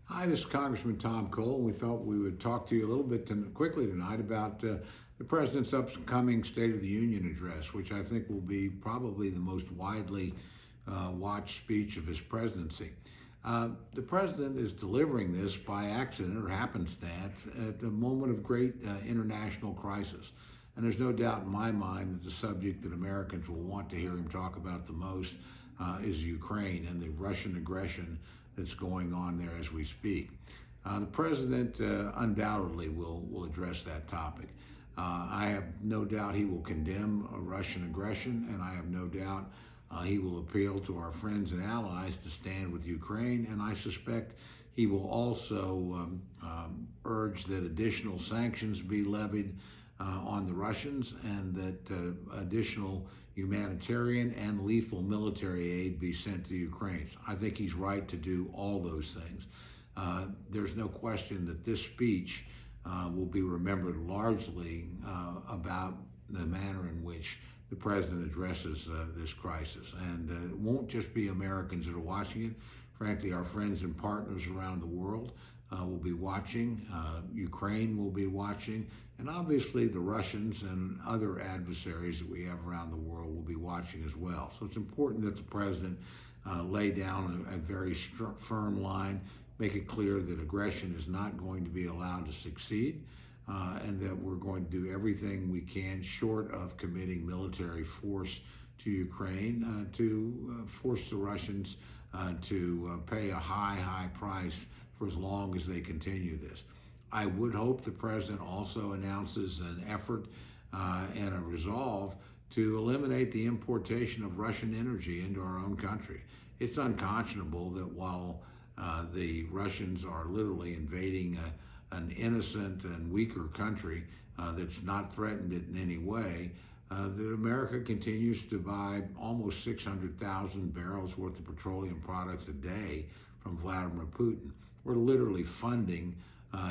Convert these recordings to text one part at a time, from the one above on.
Hi, this is Congressman Tom Cole. We thought we would talk to you a little bit quickly tonight about the President's upcoming State of the Union address, which I think will be probably the most widely watched speech of his presidency. The President is delivering this by accident or happenstance at a moment of great international crisis. And there's no doubt in my mind that the subject that Americans will want to hear him talk about the most is Ukraine and the Russian aggression that's going on there as we speak. The president undoubtedly will address that topic. I have no doubt he will condemn Russian aggression, and I have no doubt he will appeal to our friends and allies to stand with Ukraine, and I suspect he will also urge that additional sanctions be levied on the Russians and that additional humanitarian and lethal military aid be sent to Ukraine. I think he's right to do all those things. There's no question that this speech will be remembered largely about the manner in which the president addresses this crisis. And it won't just be Americans that are watching it. Frankly, our friends and partners around the world will be watching. Ukraine will be watching. And obviously the Russians and other adversaries that we have around the world will be watching as well. So it's important that the president lay down a very firm line, make it clear that aggression is not going to be allowed to succeed, and that we're going to do everything we can short of committing military force to Ukraine to force the Russians to pay a high price for as long as they continue this. I would hope the president also announces an effort and a resolve to eliminate the importation of Russian energy into our own country. It's unconscionable that while the Russians are literally invading an innocent and weaker country that's not threatened in any way, that America continues to buy almost 600,000 barrels worth of petroleum products a day from Vladimir Putin. We're literally funding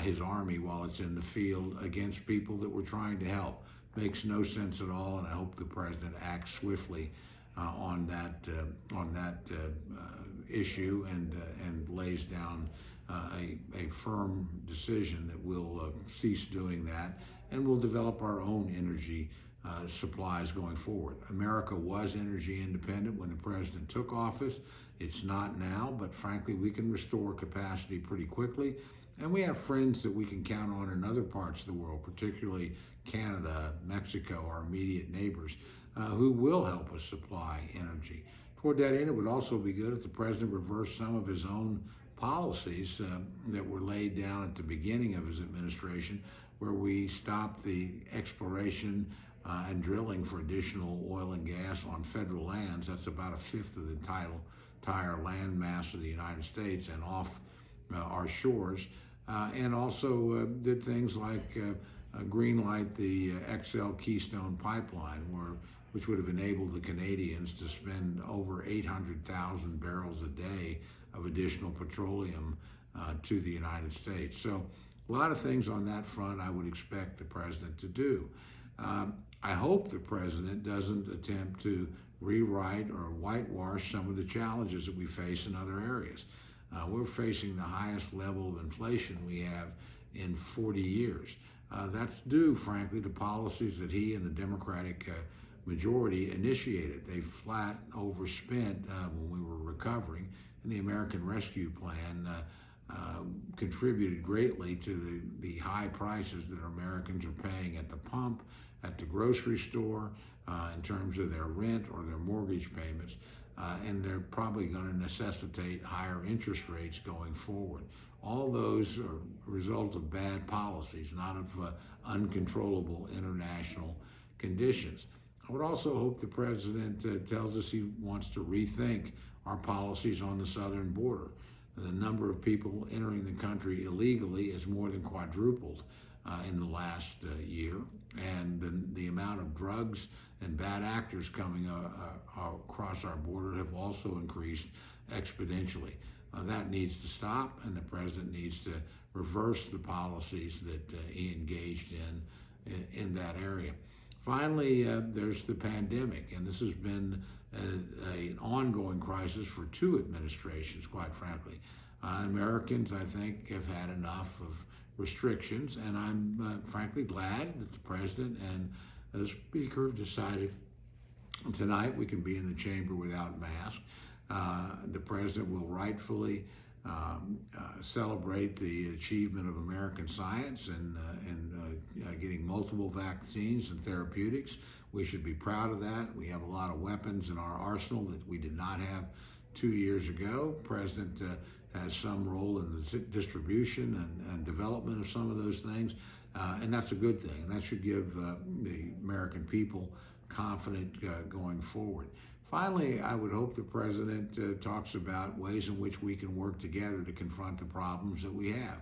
his army while it's in the field against people that we're trying to help. Makes no sense at all, and I hope the president acts swiftly on that issue and lays down a firm decision that we'll cease doing that, and we'll develop our own energy supplies going forward. America was energy independent when the president took office. It's not now, but frankly, we can restore capacity pretty quickly. And we have friends that we can count on in other parts of the world, particularly Canada, Mexico, our immediate neighbors, who will help us supply energy. Toward that end, it would also be good if the president reversed some of his own policies that were laid down at the beginning of his administration, where we stopped the exploration and drilling for additional oil and gas on federal lands. That's about a fifth of the entire land mass of the United States and off our shores. And also did things like greenlight the XL Keystone pipeline, which would have enabled the Canadians to spend over 800,000 barrels a day of additional petroleum to the United States. So a lot of things on that front I would expect the president to do. I hope the president doesn't attempt to rewrite or whitewash some of the challenges that we face in other areas. We're facing the highest level of inflation we have in 40 years. That's due, frankly, to policies that he and the Democratic majority initiated. They flat overspent when we were recovering, and the American Rescue Plan contributed greatly to the high prices that Americans are paying at the pump, at the grocery store, in terms of their rent or their mortgage payments. And they're probably going to necessitate higher interest rates going forward. All those are a result of bad policies, not of uncontrollable international conditions. I would also hope the president tells us he wants to rethink our policies on the southern border. The number of people entering the country illegally has more than quadrupled in the last year, and the amount of drugs and bad actors coming across our border have also increased exponentially. That needs to stop, and the president needs to reverse the policies that he engaged in that area. Finally, there's the pandemic, and this has been an ongoing crisis for two administrations, quite frankly. Americans, I think, have had enough of restrictions, and I'm frankly glad that the president and the speaker have decided tonight we can be in the chamber without masks. The president will rightfully celebrate the achievement of American science and getting multiple vaccines and therapeutics. We should be proud of that. We have a lot of weapons in our arsenal that we did not have 2 years ago. The president has some role in the distribution and development of some of those things, and that's a good thing. And that should give the American people confidence going forward. Finally, I would hope the president talks about ways in which we can work together to confront the problems that we have.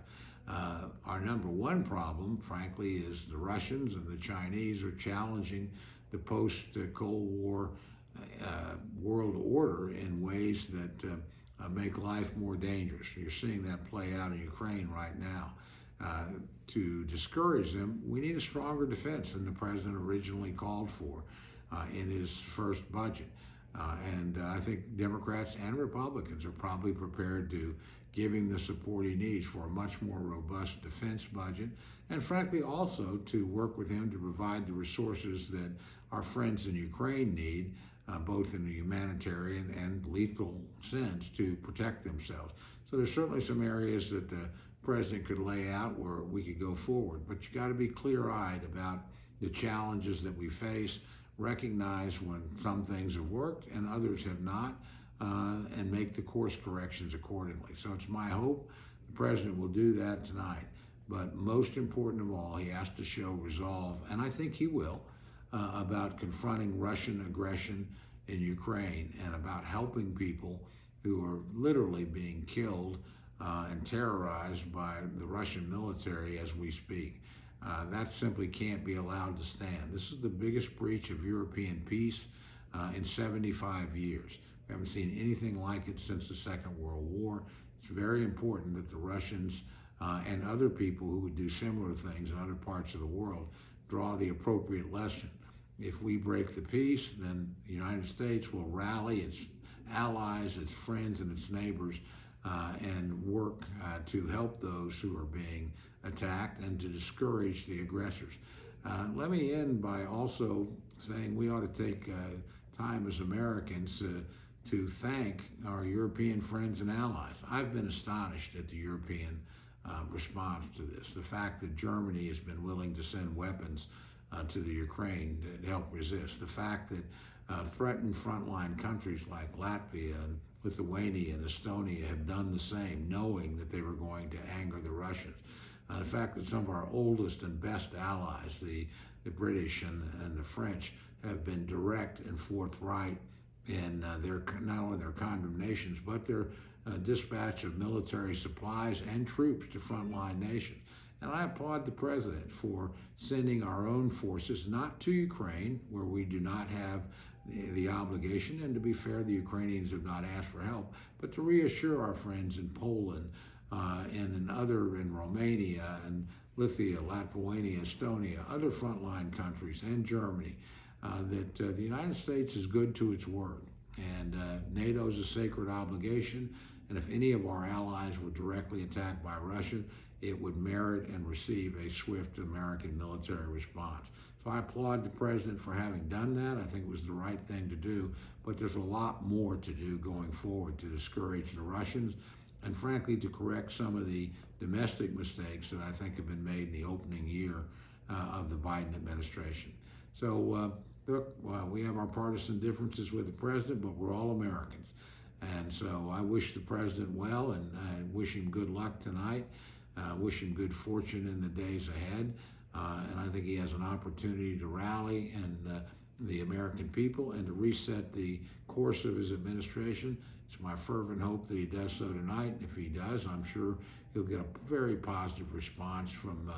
Our number one problem, frankly, is the Russians and the Chinese are challenging the post-Cold War world order in ways that make life more dangerous. You're seeing that play out in Ukraine right now. To discourage them, we need a stronger defense than the president originally called for in his first budget. And I think Democrats and Republicans are probably prepared to give him the support he needs for a much more robust defense budget, and frankly also to work with him to provide the resources that our friends in Ukraine need, both in the humanitarian and lethal sense, to protect themselves. So there's certainly some areas that the president could lay out where we could go forward, but you got to be clear-eyed about the challenges that we face, recognize when some things have worked and others have not, and make the course corrections accordingly. So it's my hope the president will do that tonight. But most important of all, he has to show resolve, and I think he will, about confronting Russian aggression in Ukraine and about helping people who are literally being killed and terrorized by the Russian military as we speak. That simply can't be allowed to stand. This is the biggest breach of European peace in 75 years. We haven't seen anything like it since the Second World War. It's very important that the Russians and other people who would do similar things in other parts of the world draw the appropriate lesson. If we break the peace, then the United States will rally its allies, its friends, and its neighbors and work to help those who are being attacked and to discourage the aggressors. Let me end by also saying we ought to take time as Americans to thank our European friends and allies. I've been astonished at the European response to this. The fact that Germany has been willing to send weapons to the Ukraine to help resist. The fact that threatened frontline countries like Latvia and Lithuania and Estonia have done the same, knowing that they were going to anger the Russians. The fact that some of our oldest and best allies, the British and the French, have been direct and forthright in their not only their condemnations, but their dispatch of military supplies and troops to frontline nations. And I applaud the president for sending our own forces, not to Ukraine, where we do not have the obligation, and to be fair, the Ukrainians have not asked for help, but to reassure our friends in Poland in Romania and Lithuania, Lithuania, Estonia, other frontline countries, and Germany, that the United States is good to its word. And NATO is a sacred obligation, and if any of our allies were directly attacked by Russia, it would merit and receive a swift American military response. So I applaud the president for having done that. I think it was the right thing to do, but there's a lot more to do going forward to discourage the Russians and frankly to correct some of the domestic mistakes that I think have been made in the opening year of the Biden administration. So look, we have our partisan differences with the president, but we're all Americans. And so I wish the president well, and I wish him good luck tonight. Wish him good fortune in the days ahead. And I think he has an opportunity to rally and the American people and to reset the course of his administration. It's my fervent hope that he does so tonight. And if he does, I'm sure he'll get a very positive response from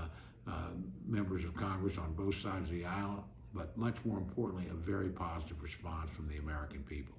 members of Congress on both sides of the aisle, but much more importantly, a very positive response from the American people.